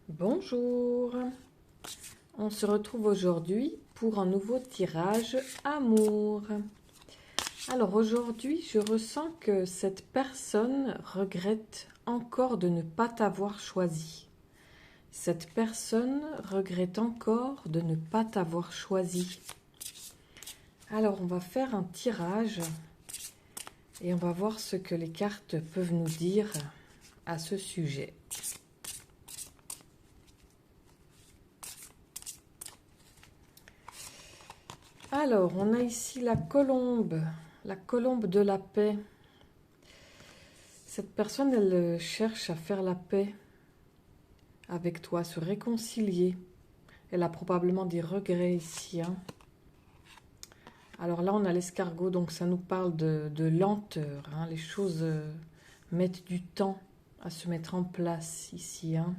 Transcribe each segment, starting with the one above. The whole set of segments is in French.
Bonjour, on se retrouve aujourd'hui pour un nouveau tirage amour. Alors aujourd'hui, je ressens que cette personne regrette encore de ne pas t'avoir choisi. Cette personne regrette encore de ne pas t'avoir choisi. Alors on va faire un tirage et on va voir ce que les cartes peuvent nous dire à ce sujet. Alors, on a ici la colombe de la paix. Cette personne, elle cherche à faire la paix avec toi, se réconcilier. Elle a probablement des regrets ici, hein. Alors là, on a l'escargot, donc ça nous parle de lenteur, hein. Les choses mettent du temps à se mettre en place ici, hein.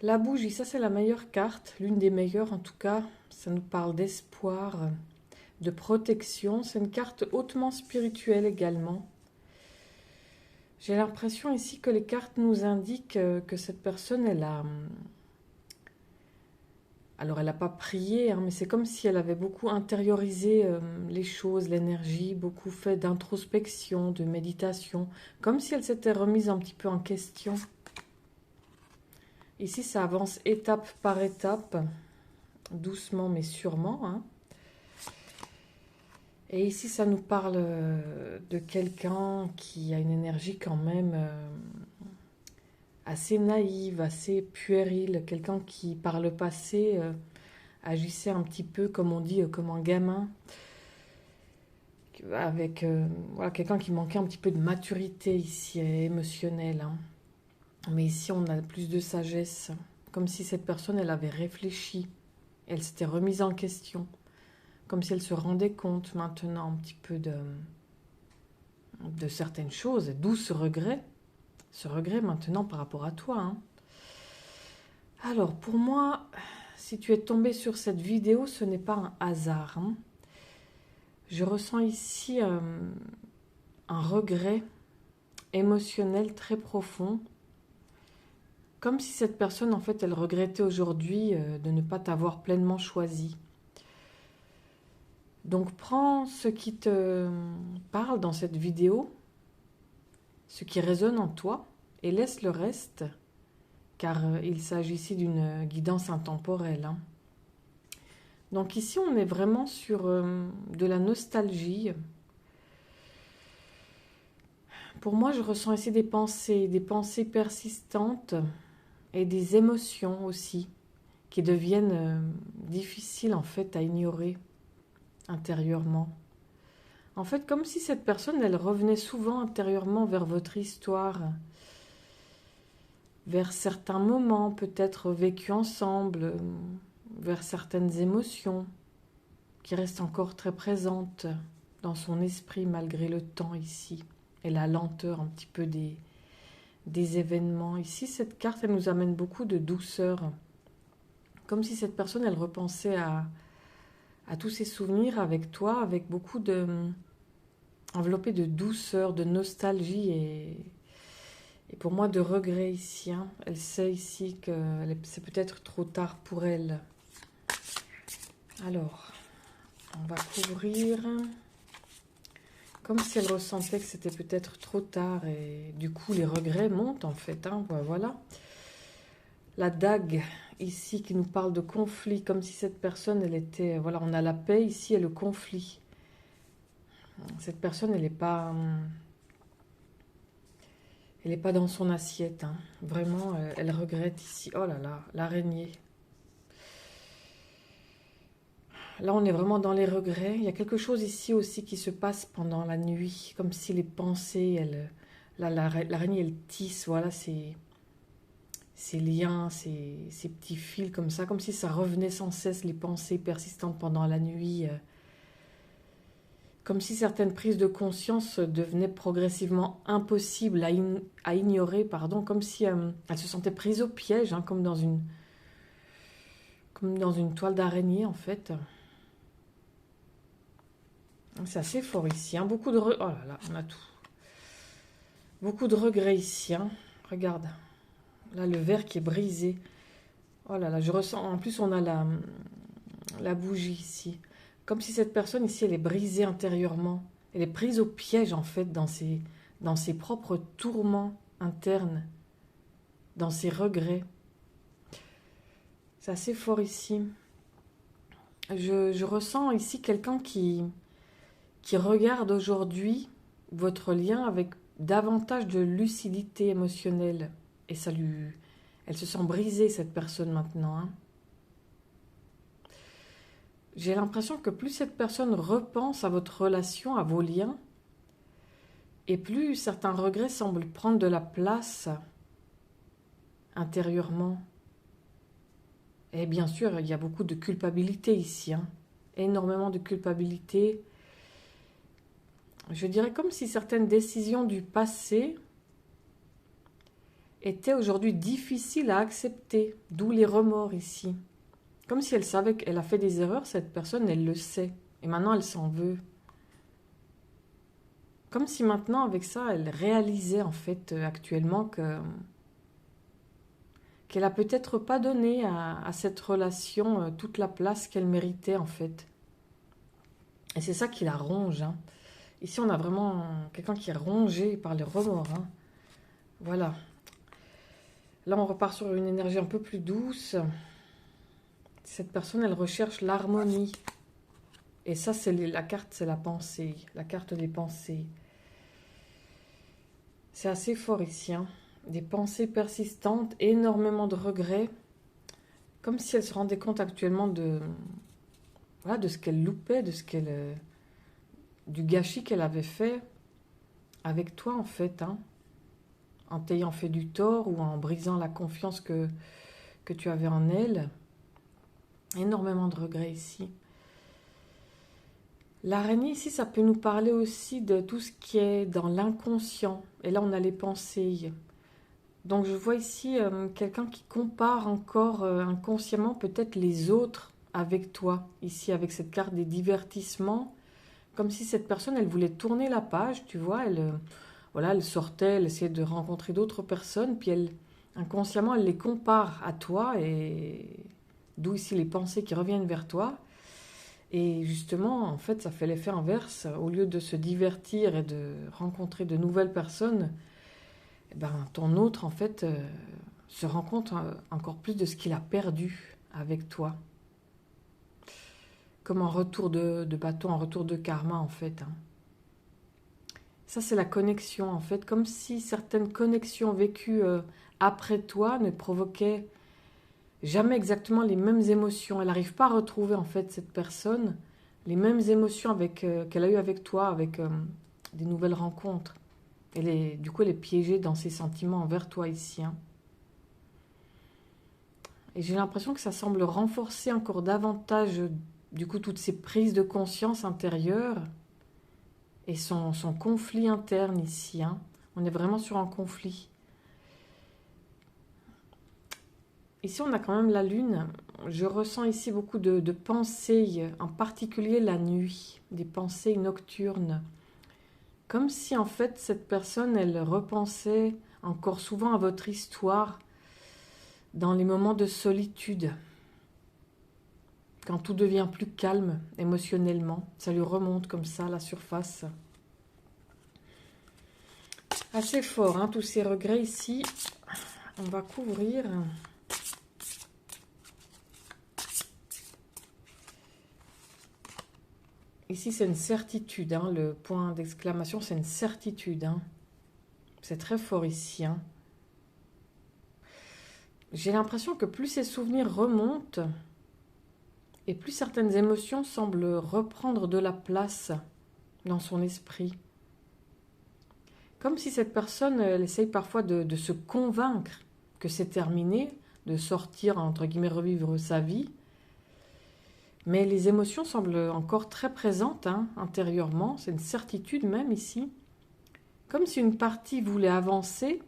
La bougie, ça c'est la meilleure carte, l'une des meilleures en tout cas. Ça nous parle d'espoir, de protection. C'est une carte hautement spirituelle également. J'ai l'impression ici que les cartes nous indiquent que cette personne, elle a... Alors, elle n'a pas prié, hein, mais c'est comme si elle avait beaucoup intériorisé les choses, l'énergie, beaucoup fait d'introspection, de méditation, comme si elle s'était remise un petit peu en question. Ici, ça avance étape par étape, doucement mais sûrement, hein. Et ici, ça nous parle de quelqu'un qui a une énergie quand même assez naïve, assez puérile, quelqu'un qui par le passé agissait un petit peu, comme on dit, comme un gamin, avec voilà, quelqu'un qui manquait un petit peu de maturité ici, émotionnelle, hein. Mais ici, on a plus de sagesse, comme si cette personne, elle avait réfléchi, elle s'était remise en question, comme si elle se rendait compte maintenant un petit peu de certaines choses, d'où ce regret maintenant par rapport à toi, hein. Alors, pour moi, si tu es tombé sur cette vidéo, ce n'est pas un hasard, hein. Je ressens ici un regret émotionnel très profond, comme si cette personne, en fait, elle regrettait aujourd'hui de ne pas t'avoir pleinement choisi. Donc, prends ce qui te parle dans cette vidéo, ce qui résonne en toi, et laisse le reste, car il s'agit ici d'une guidance intemporelle, hein. Donc ici, on est vraiment sur de la nostalgie. Pour moi, je ressens ici des pensées persistantes et des émotions aussi, qui deviennent difficiles en fait à ignorer intérieurement. En fait, comme si cette personne, elle revenait souvent intérieurement vers votre histoire, vers certains moments peut-être vécus ensemble, vers certaines émotions qui restent encore très présentes dans son esprit malgré le temps ici et la lenteur un petit peu des événements. Ici, cette carte, elle nous amène beaucoup de douceur, comme si cette personne, elle repensait à tous ses souvenirs avec toi, avec beaucoup enveloppé de douceur, de nostalgie et pour moi de regret ici, hein. Elle sait ici que c'est peut-être trop tard pour elle. Alors, on va couvrir comme si elle ressentait que c'était peut-être trop tard et du coup les regrets montent en fait, hein. Voilà. La dague ici qui nous parle de conflit, comme si cette personne, elle était... Voilà, on a la paix ici et le conflit. Cette personne, elle n'est pas... Elle n'est pas dans son assiette, hein. Vraiment, elle regrette ici. Oh là là, l'araignée. Là, on est vraiment dans les regrets. Il y a quelque chose ici aussi qui se passe pendant la nuit, comme si les pensées, l'araignée, elle tisse, voilà, ces liens, ces petits fils comme ça, comme si ça revenait sans cesse, les pensées persistantes pendant la nuit, comme si certaines prises de conscience devenaient progressivement impossibles à ignorer, pardon, comme si elle se sentait prise au piège, hein, comme dans une toile d'araignée en fait. C'est assez fort ici, hein. Beaucoup de oh là là, on a tout. Beaucoup de regrets ici, hein. Regarde. Là, le verre qui est brisé. Oh là là, je ressens... En plus, on a la bougie ici. Comme si cette personne ici, elle est brisée intérieurement. Elle est prise au piège, en fait, dans ses propres tourments internes, dans ses regrets. C'est assez fort ici. Je ressens ici quelqu'un qui regarde aujourd'hui votre lien avec davantage de lucidité émotionnelle. Et ça lui... Elle se sent brisée, cette personne, maintenant. Hein. J'ai l'impression que plus cette personne repense à votre relation, à vos liens, et plus certains regrets semblent prendre de la place intérieurement. Et bien sûr, il y a beaucoup de culpabilité ici. Hein. Énormément de culpabilité. Je dirais comme si certaines décisions du passé étaient aujourd'hui difficiles à accepter. D'où les remords ici. Comme si elle savait qu'elle a fait des erreurs, cette personne, elle le sait. Et maintenant, elle s'en veut. Comme si maintenant, avec ça, elle réalisait en fait actuellement qu'elle a peut-être pas donné à cette relation toute la place qu'elle méritait en fait. Et c'est ça qui la ronge. Hein. Ici, on a vraiment quelqu'un qui est rongé par les remords. Hein. Voilà. Là, on repart sur une énergie un peu plus douce. Cette personne, elle recherche l'harmonie. Et ça, c'est la carte, c'est la pensée. La carte des pensées. C'est assez fort ici. Hein. Des pensées persistantes, énormément de regrets. Comme si elle se rendait compte actuellement voilà, de ce qu'elle loupait, du gâchis qu'elle avait fait avec toi, en fait. Hein. En t'ayant fait du tort ou en brisant la confiance que tu avais en elle. Énormément de regrets ici. L'araignée ici, ça peut nous parler aussi de tout ce qui est dans l'inconscient. Et là, on a les pensées. Donc, je vois ici quelqu'un qui compare encore inconsciemment peut-être les autres avec toi. Ici, avec cette carte des divertissements. Comme si cette personne, elle voulait tourner la page, tu vois. Voilà, elle sortait, elle essayait de rencontrer d'autres personnes. Puis, inconsciemment, elle les compare à toi. Et d'où ici les pensées qui reviennent vers toi. Et justement, en fait, ça fait l'effet inverse. Au lieu de se divertir et de rencontrer de nouvelles personnes, eh ben, ton autre, en fait, se rend compte encore plus de ce qu'il a perdu avec toi. Comme un retour de bâton, un retour de karma, en fait. Hein. Ça, c'est la connexion, en fait. Comme si certaines connexions vécues après toi ne provoquaient jamais exactement les mêmes émotions. Elle n'arrive pas à retrouver, en fait, cette personne, les mêmes émotions qu'elle a eues avec toi, avec des nouvelles rencontres. Du coup, elle est piégée dans ses sentiments envers toi ici. Hein. Et j'ai l'impression que ça semble renforcer encore davantage, du coup, toutes ces prises de conscience intérieures et son conflit interne ici. Hein. On est vraiment sur un conflit. Ici, on a quand même la lune. Je ressens ici beaucoup de pensées, en particulier la nuit, des pensées nocturnes. Comme si, en fait, cette personne, elle repensait encore souvent à votre histoire dans les moments de solitude. Quand tout devient plus calme émotionnellement, ça lui remonte comme ça à la surface. Assez fort, hein, tous ces regrets ici. On va couvrir. Ici, c'est une certitude. Hein, le point d'exclamation, c'est une certitude. Hein. C'est très fort ici. Hein. J'ai l'impression que plus ces souvenirs remontent, et plus certaines émotions semblent reprendre de la place dans son esprit. Comme si cette personne, elle essaye parfois de se convaincre que c'est terminé, de sortir, entre guillemets, revivre sa vie. Mais les émotions semblent encore très présentes hein, intérieurement, c'est une certitude même ici. Comme si une partie voulait avancer,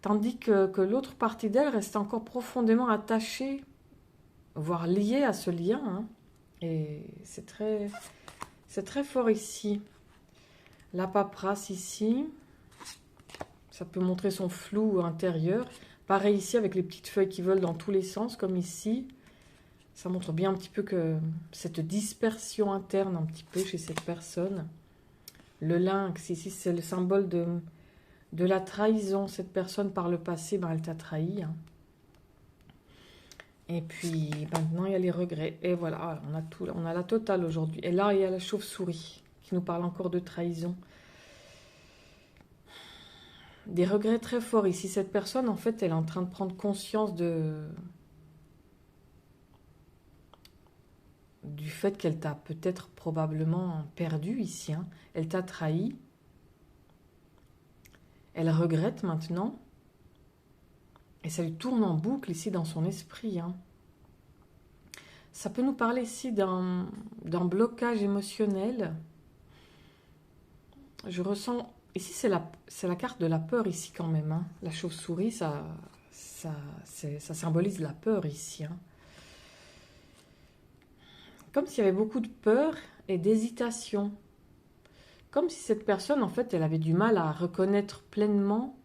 tandis que l'autre partie d'elle reste encore profondément attachée, voire liée à ce lien. Hein. Et c'est très fort ici. La paperasse ici, Ça peut montrer son flou intérieur. Pareil ici avec les petites feuilles qui volent dans tous les sens, comme ici. Ça montre bien un petit peu que cette dispersion interne, un petit peu chez cette personne. Le lynx, ici, c'est le symbole de la trahison. Cette personne, par le passé, ben, elle t'a trahi. Hein. Et puis, maintenant, il y a les regrets. Et voilà, on a tout, on a la totale aujourd'hui. Et là, il y a la chauve-souris qui nous parle encore de trahison. Des regrets très forts ici. Cette personne, en fait, elle est en train de prendre conscience du fait qu'elle t'a peut-être probablement perdu ici. Hein. Elle t'a trahi. Elle regrette maintenant. Et ça lui tourne en boucle ici dans son esprit. Hein. Ça peut nous parler ici d'un blocage émotionnel. Je ressens... Ici, c'est la carte de la peur ici quand même. Hein. La chauve-souris, ça symbolise la peur ici. Hein. Comme s'il y avait beaucoup de peur et d'hésitation. Comme si cette personne, en fait, elle avait du mal à reconnaître pleinement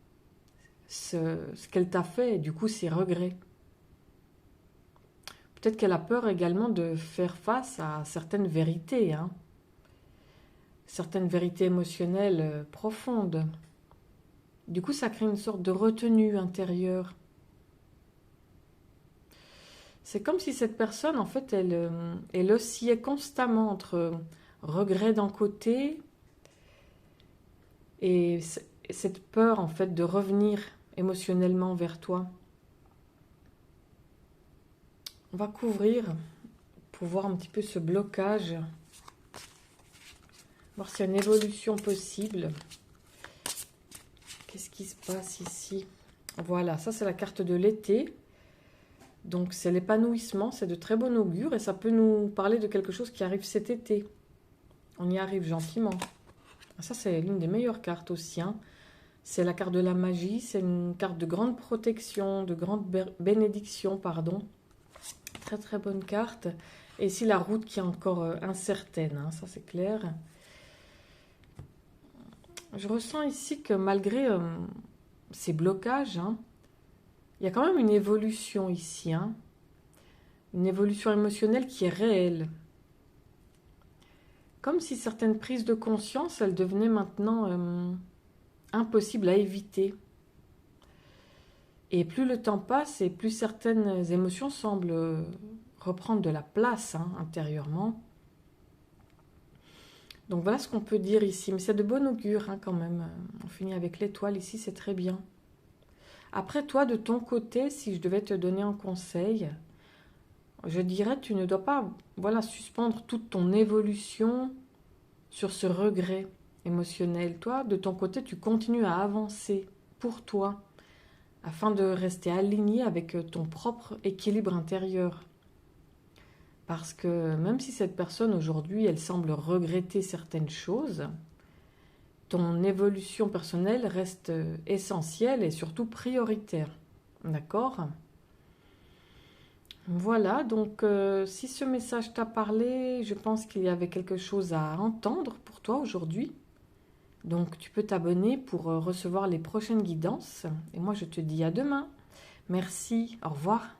ce qu'elle t'a fait et du coup ses regrets. Peut-être qu'elle a peur également de faire face à certaines vérités, hein. Certaines vérités émotionnelles profondes. Du coup, ça crée une sorte de retenue intérieure. C'est comme si cette personne, en fait, elle oscillait constamment entre regret d'un côté et cette peur, en fait, de revenir émotionnellement vers toi. On va couvrir pour voir un petit peu ce blocage. Voir s'il y a une évolution possible. Qu'est-ce qui se passe ici? Voilà, ça c'est la carte de l'été. Donc c'est l'épanouissement, c'est de très bon augure et ça peut nous parler de quelque chose qui arrive cet été. On y arrive gentiment. Ça c'est l'une des meilleures cartes aussi. Hein. C'est la carte de la magie, c'est une carte de grande protection, de grande bénédiction, pardon. Très très bonne carte. Et ici la route qui est encore incertaine, hein, ça c'est clair. Je ressens ici que malgré ces blocages, hein, il y a quand même une évolution ici. Hein, une évolution émotionnelle qui est réelle. Comme si certaines prises de conscience, elles devenaient maintenant impossibles à éviter. Et plus le temps passe et plus certaines émotions semblent reprendre de la place hein, intérieurement. Donc voilà ce qu'on peut dire ici. Mais c'est de bon augure hein, quand même. On finit avec l'étoile ici, c'est très bien. Après toi, de ton côté, si je devais te donner un conseil, je dirais que tu ne dois pas suspendre toute ton évolution sur ce regret émotionnel. Toi, de ton côté, tu continues à avancer pour toi afin de rester aligné avec ton propre équilibre intérieur. Parce que même si cette personne aujourd'hui, elle semble regretter certaines choses, ton évolution personnelle reste essentielle et surtout prioritaire. D'accord ? Voilà, donc si ce message t'a parlé, je pense qu'il y avait quelque chose à entendre pour toi aujourd'hui. Donc tu peux t'abonner pour recevoir les prochaines guidances. Et moi je te dis à demain. Merci, au revoir.